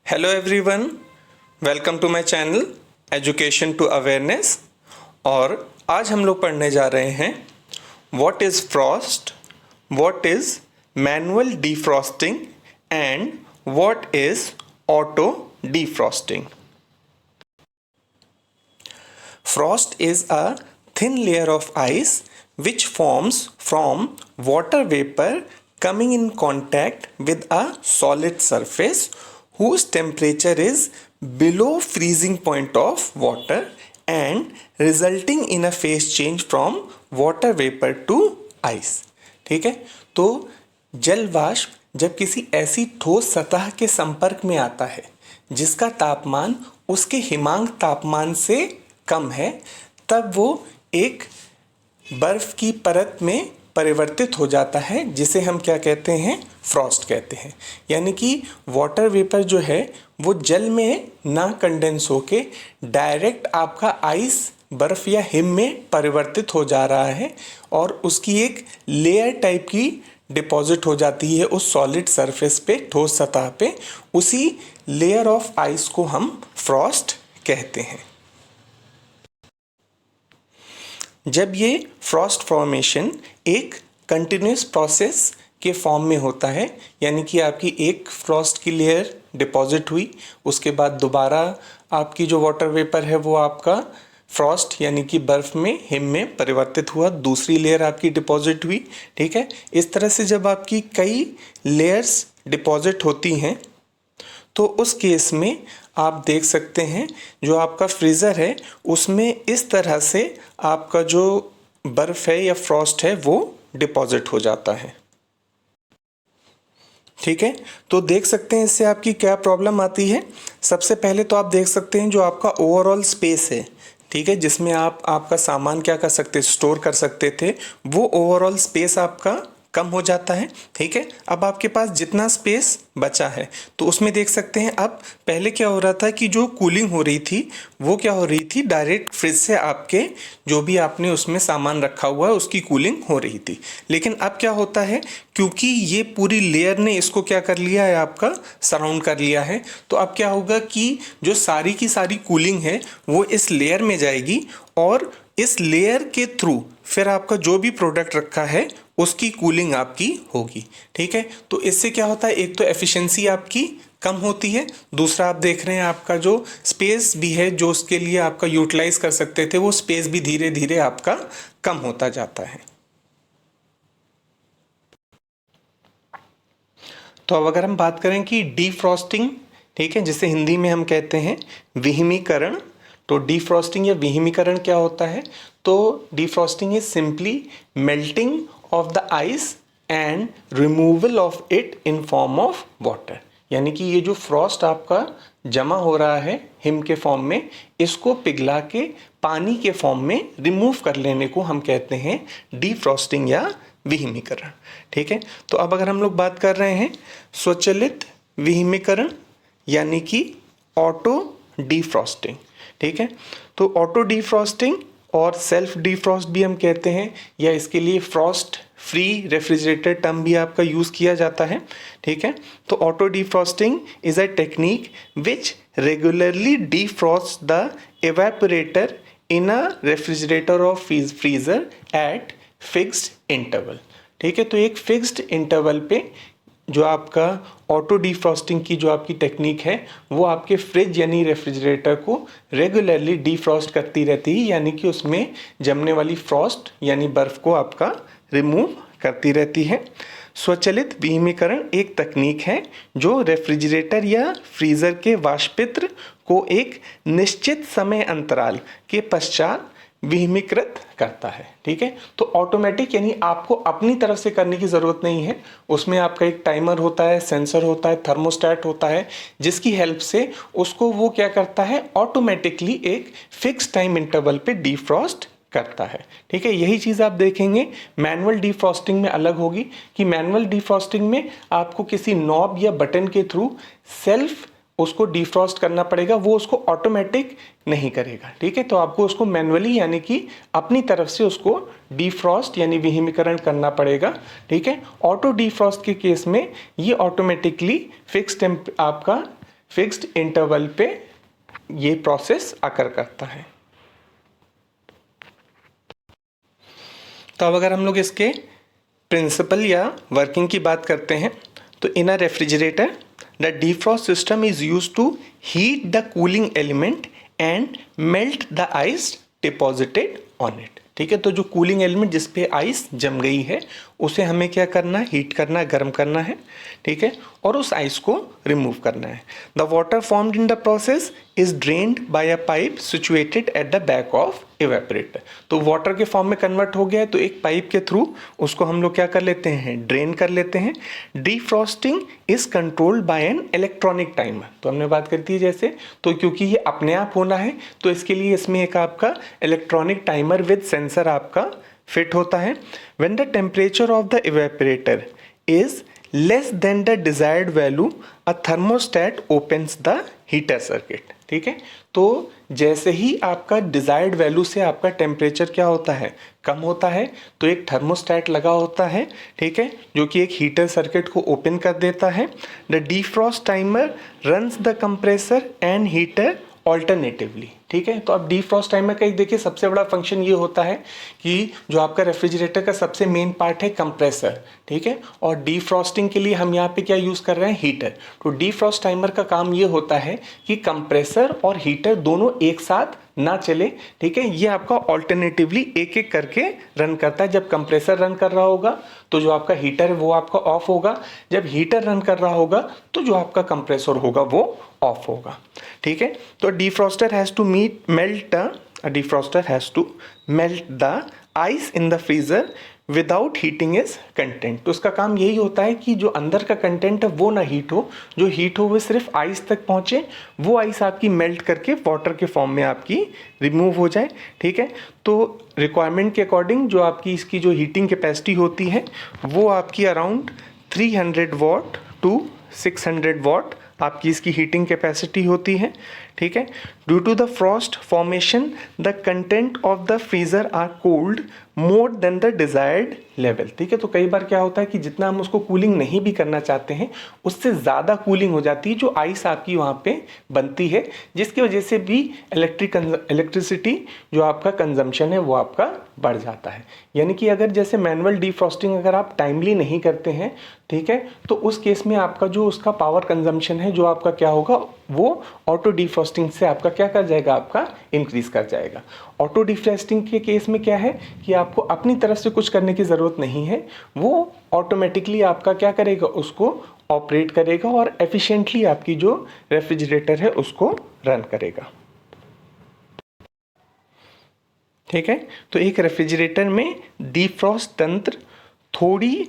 Hello everyone, welcome to my channel education to awareness. और आज हम लोग पढ़ने जा रहे हैं what is frost, what is manual defrosting and what is auto defrosting. Frost is a thin layer of ice which forms from water vapor coming in contact with a solid surface whose temperature is below freezing point of water and resulting in a phase change from water vapor to ice। ठीक है, तो जल वाष्प जब किसी ऐसी ठोस सतह के संपर्क में आता है जिसका तापमान उसके हिमांक तापमान से कम है, तब वो एक बर्फ की परत में परिवर्तित हो जाता है, जिसे हम क्या कहते हैं, फ्रॉस्ट कहते हैं। यानी कि वाटर वेपर जो है वो जल में ना कंडेंस होके डायरेक्ट आपका आइस, बर्फ या हिम में परिवर्तित हो जा रहा है और उसकी एक लेयर टाइप की डिपॉजिट हो जाती है उस सॉलिड सरफेस पे, ठोस सतह पे। उसी लेयर ऑफ आइस को हम फ्रॉस्ट कहते हैं। जब ये फ्रॉस्ट फॉर्मेशन एक कंटिन्यूस प्रोसेस के फॉर्म में होता है, यानी कि आपकी एक फ्रॉस्ट की लेयर डिपॉजिट हुई, उसके बाद दोबारा आपकी जो वाटर वेपर है वो आपका फ्रॉस्ट यानी कि बर्फ़ में, हिम में परिवर्तित हुआ, दूसरी लेयर आपकी डिपॉजिट हुई। ठीक है, इस तरह से जब आपकी कई लेयर्स डिपॉजिट होती हैं तो उस केस में आप देख सकते हैं जो आपका फ्रीज़र है उसमें इस तरह से आपका जो बर्फ़ है या फ्रॉस्ट है वो डिपॉजिट हो जाता है। ठीक है, तो देख सकते हैं इससे आपकी क्या प्रॉब्लम आती है। सबसे पहले तो आप देख सकते हैं जो आपका ओवरऑल स्पेस है, ठीक है, जिसमें आप आपका सामान क्या कर सकते, स्टोर कर सकते थे, वो ओवरऑल स्पेस आपका कम हो जाता है। ठीक है, अब आपके पास जितना स्पेस बचा है तो उसमें देख सकते हैं अब पहले क्या हो रहा था कि जो कूलिंग हो रही थी वो क्या हो रही थी, डायरेक्ट फ्रिज से आपके जो भी आपने उसमें सामान रखा हुआ है उसकी कूलिंग हो रही थी। लेकिन अब क्या होता है, क्योंकि ये पूरी लेयर ने इसको क्या कर लिया है, आपका सराउंड कर लिया है, तो अब क्या होगा कि जो सारी की सारी कूलिंग है वो इस लेयर में जाएगी और इस लेयर के थ्रू फिर आपका जो भी प्रोडक्ट रखा है उसकी कूलिंग आपकी होगी। ठीक है, तो इससे क्या होता है, एक तो एफिशिएंसी आपकी कम होती है, दूसरा आप देख रहे हैं आपका जो स्पेस भी है जो उसके लिए आपका यूटिलाइज कर सकते थे वो स्पेस भी धीरे धीरे आपका कम होता जाता है। तो अब अगर हम बात करें कि डीफ्रॉस्टिंग, ठीक है, जिसे हिंदी में हम कहते हैं विहिमीकरण, तो डीफ्रॉस्टिंग या विहिमीकरण क्या होता है, तो defrosting is simply melting of the ice and removal of it in form of water. यानी कि ये जो फ्रॉस्ट आपका जमा हो रहा है हिम के फॉर्म में, इसको पिघला के पानी के फॉर्म में रिमूव कर लेने को हम कहते हैं डीफ्रॉस्टिंग या विहिमीकरण। ठीक है, तो अब अगर हम लोग बात कर रहे हैं स्वचालित विहिमीकरण यानी कि ऑटो डीफ्रॉस्टिंग। ठीक है, तो ऑटो डीफ्रॉस्टिंग और सेल्फ डीफ्रॉस्ट भी हम कहते हैं, या इसके लिए फ्रॉस्ट फ्री रेफ्रिजरेटर टर्म भी आपका यूज़ किया जाता है। ठीक है, तो auto defrosting is a technique which regularly defrost the evaporator in a refrigerator of freezer at fixed interval. ठीक है, तो एक फिक्स्ड इंटरवल पे जो आपका ऑटो डीफ्रॉस्टिंग की जो आपकी टेक्निक है वो आपके फ्रिज यानी रेफ्रिजरेटर को रेगुलरली डीफ्रॉस्ट करती रहती है, यानी कि उसमें जमने वाली फ्रॉस्ट यानी बर्फ़ को आपका रिमूव करती रहती है। स्वचालित विहिमीकरण एक तकनीक है जो रेफ्रिजरेटर या फ्रीज़र के वाष्पित्र को एक निश्चित समय अंतराल के पश्चात विहिमीकृत करता है। ठीक है, तो ऑटोमेटिक यानी आपको अपनी तरफ से करने की ज़रूरत नहीं है, उसमें आपका एक टाइमर होता है, सेंसर होता है, थर्मोस्टेट होता है, जिसकी हेल्प से उसको वो क्या करता है, ऑटोमेटिकली एक फिक्स टाइम इंटरवल पे डीफ्रॉस्ट करता है। ठीक है, यही चीज़ आप देखेंगे मैनुअल डीफ्रॉस्टिंग में अलग होगी कि मैनुअल डीफ्रॉस्टिंग में आपको किसी नॉब या बटन के थ्रू सेल्फ उसको डीफ्रॉस्ट करना पड़ेगा, वो उसको ऑटोमेटिक नहीं करेगा। ठीक है, तो आपको उसको मैनुअली यानी कि अपनी तरफ से उसको डीफ्रॉस्ट यानी विहिमीकरण करना पड़ेगा। ठीक है, ऑटो डीफ्रॉस्ट के केस में ये ऑटोमेटिकली फिक्स आपका फिक्स्ड इंटरवल पे ये प्रोसेस अकर करता है। तो अब अगर हम लोग इसके प्रिंसिपल या वर्किंग की बात करते हैं तो in a refrigerator the defrost system is used to heat the cooling element and melt the ice deposited on it. ठीक है, तो जो कूलिंग एलिमेंट जिस पे आइस जम गई है उसे हमें क्या करना है, हीट करना है, गर्म करना है। ठीक है, और उस आइस को रिमूव करना है। The water formed in the process is drained by a pipe situated at the back of evaporator. तो वाटर के फॉर्म में कन्वर्ट हो गया है तो एक पाइप के थ्रू उसको हम लोग क्या कर लेते हैं, ड्रेन कर लेते हैं। Defrosting is controlled by an electronic timer. तो हमने बात करती है जैसे, तो क्योंकि ये अपने आप होना है तो इसके लिए इसमें एक आपका इलेक्ट्रॉनिक टाइमर विद सेंसर आपका फिट होता है। When the temperature of the evaporator is less than the desired value a thermostat opens the heater circuit. ठीक है, तो जैसे ही आपका डिजायर्ड वैल्यू से आपका टेम्परेचर क्या होता है, कम होता है, तो एक थर्मोस्टेट लगा होता है। ठीक है, जो कि एक हीटर सर्किट को ओपन कर देता है। The defrost timer runs the compressor and heater alternatively. ठीक है, तो अब डिफ्रॉस्ट टाइमर का देखिए सबसे बड़ा फंक्शन ये होता है कि जो आपका रेफ्रिजरेटर का सबसे मेन पार्ट है कंप्रेसर। ठीक है, और डिफ्रॉस्टिंग के लिए हम यहाँ पे क्या यूज़ कर रहे हैं, हीटर। तो डिफ्रॉस्ट टाइमर का काम ये होता है कि कंप्रेसर और हीटर दोनों एक साथ ना चले। ठीक है, ये आपका ऑल्टरनेटिवली एक एक करके रन करता है। जब कंप्रेसर रन कर रहा होगा तो जो आपका हीटर है वो आपका ऑफ होगा, जब हीटर रन कर रहा होगा तो जो आपका कंप्रेसर होगा वो ऑफ होगा। ठीक है, तो defroster has to melt the ice in the freezer without heating is content. तो उसका काम यही होता है कि जो अंदर का कंटेंट है वो ना हीट हो, जो हीट हो वो सिर्फ आइस तक पहुंचे, वो आइस आपकी मेल्ट करके वाटर के फॉर्म में आपकी रिमूव हो जाए। ठीक है, तो रिक्वायरमेंट के अकॉर्डिंग जो आपकी इसकी जो हीटिंग कैपेसिटी होती है वो आपकी अराउंड 300 वॉट टू 600 वॉट आपकी इसकी हीटिंग कैपेसिटी होती है। ठीक है, due to the frost formation the content of the freezer are cold more than the desired level. ठीक है, तो कई बार क्या होता है कि जितना हम उसको कूलिंग नहीं भी करना चाहते हैं उससे ज़्यादा कूलिंग हो जाती है जो आइस आपकी वहाँ पे बनती है, जिसकी वजह से भी इलेक्ट्रिसिटी जो आपका कंजम्पशन है वो आपका बढ़ जाता है। यानी कि अगर जैसे मैनुअल डिफ्रॉस्टिंग अगर आप टाइमली नहीं करते हैं, ठीक है, तो उस केस में आपका जो उसका पावर कंजम्पशन है जो आपका क्या होगा वो ऑटो डिफ्रॉस्टिंग से आपका क्या कर जाएगा, आपका इंक्रीज कर जाएगा। ऑटो डिफ्रॉस्टिंग के केस में क्या है कि आपको अपनी तरफ से कुछ करने की ज़रूरत नहीं है, वो ऑटोमेटिकली आपका क्या करेगा, उसको ऑपरेट करेगा और एफिशिएंटली आपकी जो रेफ्रिजरेटर है उसको रन करेगा। ठीक है, तो एक रेफ्रिजरेटर में डिफ्रॉस्ट तंत्र थोड़ी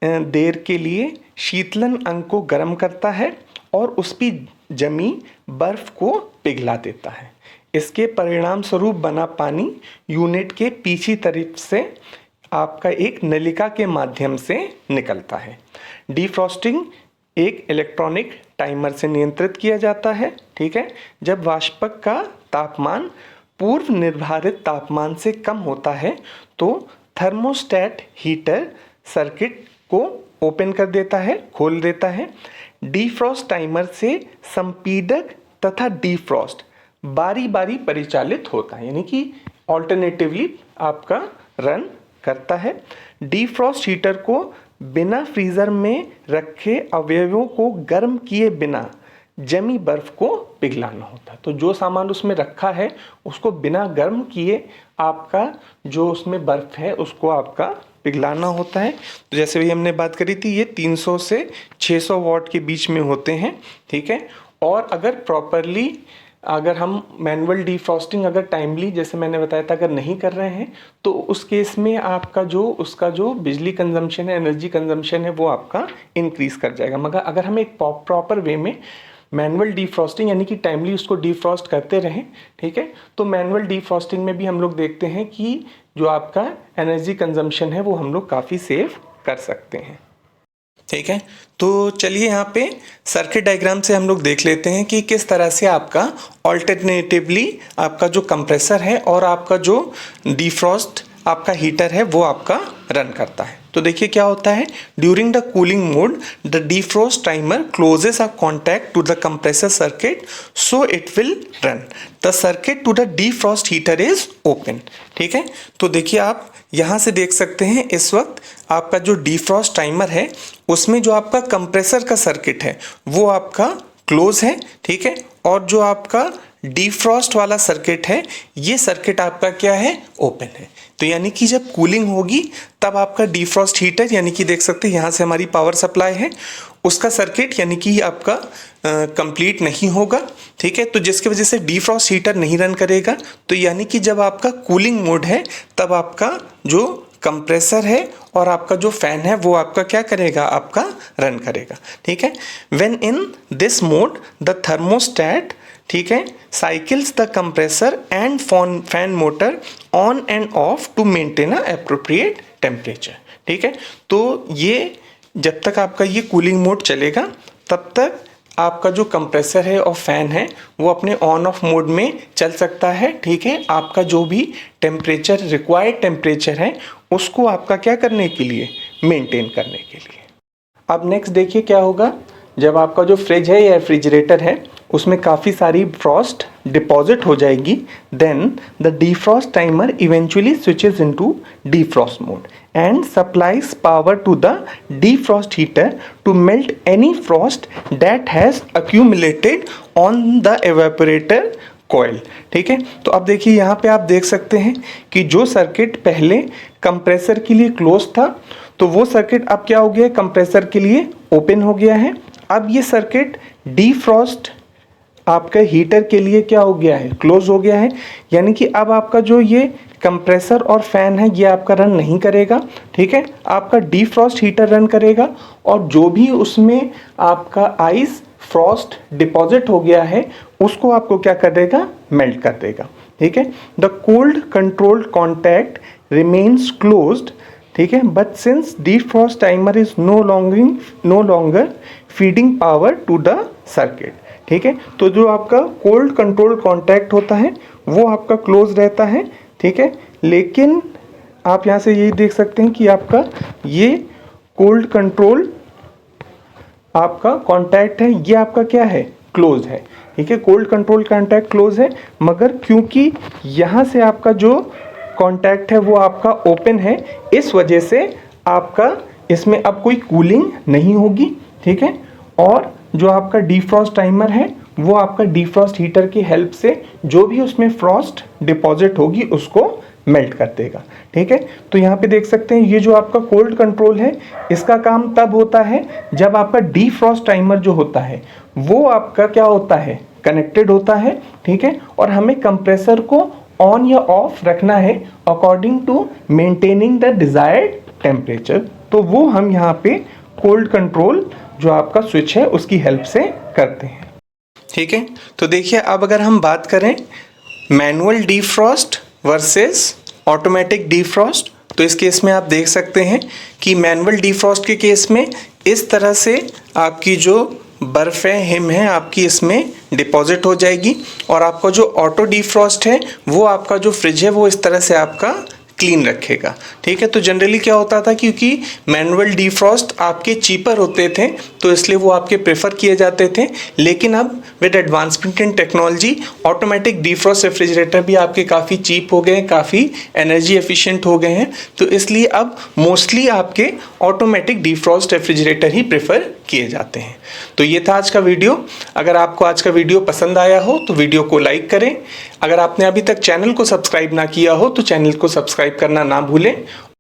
देर के लिए शीतलन अंग को गर्म करता है और उस पर जमी बर्फ को पिघला देता है। इसके परिणाम स्वरूप बना पानी यूनिट के पीछे तरफ से आपका एक नलिका के माध्यम से निकलता है। डिफ्रॉस्टिंग एक इलेक्ट्रॉनिक टाइमर से नियंत्रित किया जाता है। ठीक है, जब वाष्पक का तापमान पूर्व निर्धारित तापमान से कम होता है तो थर्मोस्टेट हीटर सर्किट को ओपन कर देता है, खोल देता है। डिफ्रॉस्ट टाइमर से संपीडक तथा डिफ्रॉस्ट बारी बारी परिचालित होता है, यानी कि ऑल्टरनेटिवली आपका रन करता है। डिफ्रॉस्ट हीटर को बिना फ्रीजर में रखे अवयवों को गर्म किए बिना जमी बर्फ को पिघलाना होता है। तो जो सामान उसमें रखा है उसको बिना गर्म किए आपका जो उसमें बर्फ है उसको आपका पिघलाना होता है। तो जैसे भी हमने बात करी थी ये 300 से 600 वॉट के बीच में होते हैं। ठीक है, और अगर प्रॉपरली अगर हम मैनुअल डिफ्रॉस्टिंग अगर टाइमली जैसे मैंने बताया था अगर नहीं कर रहे हैं तो उस केस में आपका जो उसका जो बिजली कंजम्पशन है, एनर्जी कंजम्पशन है वो आपका इंक्रीज कर जाएगा। मगर अगर हम एक प्रॉपर वे में मैनुअल डिफ्रॉस्टिंग यानी कि टाइमली उसको डिफ्रॉस्ट करते रहें, ठीक है, तो मैनुअल डिफ्रॉस्टिंग में भी हम लोग देखते हैं कि जो आपका एनर्जी कंजम्पशन है वो हम लोग काफ़ी सेव कर सकते हैं। ठीक है, तो चलिए यहाँ पे सर्किट डायग्राम से हम लोग देख लेते हैं कि किस तरह से आपका ऑल्टरनेटिवली आपका जो कंप्रेसर है और आपका जो डिफ्रॉस्ट आपका हीटर है वो आपका रन करता है। तो तो देखिए क्या होता है, during the cooling mode the defrost timer closes a contact to the compressor circuit so it will run. The circuit to the defrost heater is open. ठीक है, तो देखिए आप यहाँ से देख सकते हैं इस वक्त आपका जो defrost टाइमर है उसमें जो आपका कंप्रेसर का सर्किट है वो आपका क्लोज है, ठीक है, और जो आपका डिफ्रॉस्ट वाला सर्किट है ये सर्किट आपका क्या है, ओपन है। तो यानी कि जब कूलिंग होगी तब आपका डिफ्रॉस्ट हीटर, यानी कि देख सकते हैं यहाँ से हमारी पावर सप्लाई है, उसका सर्किट यानी कि आपका कंप्लीट नहीं होगा, ठीक है। तो जिसकी वजह से डिफ्रॉस्ट हीटर नहीं रन करेगा। तो यानी कि जब आपका कूलिंग मोड है तब आपका जो कंप्रेसर है और आपका जो फैन है वो आपका क्या करेगा, आपका रन करेगा, ठीक है। When in this mode the thermostat, ठीक है, cycles the compressor and fan motor on and off to maintain a appropriate temperature, ठीक है। तो ये जब तक आपका ये कूलिंग मोड चलेगा तब तक आपका जो कंप्रेसर है और फैन है वो अपने ऑन ऑफ मोड में चल सकता है, ठीक है। आपका जो भी टेम्परेचर रिक्वायर्ड टेम्परेचर है उसको आपका क्या करने के लिए, मेंटेन करने के लिए। अब नेक्स्ट देखिए क्या होगा, जब आपका जो फ्रिज है या रेफ्रिजरेटर है उसमें काफ़ी सारी फ्रॉस्ट डिपॉजिट हो जाएगी, then the defrost timer eventually switches into defrost mode and supplies power to the defrost heater to melt any frost that has accumulated on the evaporator coil, ठीक है। तो अब देखिए यहाँ पे आप देख सकते हैं कि जो सर्किट पहले कंप्रेसर के लिए क्लोज था तो वो सर्किट अब क्या हो गया, कंप्रेसर के लिए ओपन हो गया है। अब ये सर्किट डिफ्रॉस्ट आपका हीटर के लिए क्या हो गया है, क्लोज हो गया है। यानी कि अब आपका जो ये कंप्रेसर और फैन है ये आपका रन नहीं करेगा, ठीक है। आपका डिफ्रॉस्ट हीटर रन करेगा और जो भी उसमें आपका आइस फ्रॉस्ट डिपॉजिट हो गया है उसको आपको क्या कर देगा, मेल्ट कर देगा, ठीक है। The cold controlled contact remains closed, ठीक है, but since defrost timer is no longer feeding power to the circuit, ठीक है। तो जो आपका कोल्ड कंट्रोल कॉन्टैक्ट होता है वो आपका क्लोज रहता है, ठीक है। लेकिन आप यहाँ से ये देख सकते हैं कि आपका ये कोल्ड कंट्रोल आपका कॉन्टैक्ट है ये आपका क्या है, क्लोज है, ठीक है। कोल्ड कंट्रोल कॉन्टैक्ट क्लोज है, मगर क्योंकि यहाँ से आपका जो कॉन्टैक्ट है वो आपका ओपन है इस वजह से आपका इसमें अब कोई कूलिंग नहीं होगी, ठीक है। और जो आपका डिफ्रॉस्ट टाइमर है वो आपका डिफ्रॉस्ट हीटर की हेल्प से जो भी उसमें फ्रॉस्ट डिपॉजिट होगी उसको मेल्ट कर देगा, ठीक है। तो यहाँ पे देख सकते हैं ये जो आपका कोल्ड कंट्रोल है इसका काम तब होता है जब आपका डिफ्रॉस्ट टाइमर जो होता है वो आपका क्या होता है, कनेक्टेड होता है, ठीक है। और हमें कंप्रेसर को ऑन या ऑफ रखना है according to maintaining the desired temperature. तो वो हम यहाँ पे कोल्ड कंट्रोल जो आपका स्विच है उसकी हेल्प से करते हैं, ठीक है। तो देखिए अब अगर हम बात करें manual defrost versus automatic defrost, तो इस केस में आप देख सकते हैं कि मैनुअल डिफ्रॉस्ट के केस में इस तरह से आपकी जो बर्फ़ है, हिम है, आपकी इसमें डिपॉजिट हो जाएगी और आपका जो ऑटो डिफ्रॉस्ट है वो आपका जो फ्रिज है वो इस तरह से आपका क्लीन रखेगा, ठीक है। तो जनरली क्या होता था, क्योंकि मैनुअल डिफ्रॉस्ट आपके चीपर होते थे तो इसलिए वो आपके प्रेफर किए जाते थे, लेकिन अब with advancement in technology automatic defrost refrigerator भी आपके काफ़ी चीप हो गए हैं, काफ़ी एनर्जी एफिशिएंट हो गए हैं। तो इसलिए अब मोस्टली आपके ऑटोमेटिक डिफ्रॉस्ट रेफ्रिजरेटर ही प्रेफर किए जाते हैं। तो ये था आज का वीडियो। अगर आपको आज का वीडियो पसंद आया हो तो वीडियो को लाइक करें। अगर आपने अभी तक चैनल को सब्सक्राइब ना किया हो तो चैनल को सब्सक्राइब करना ना भूलें।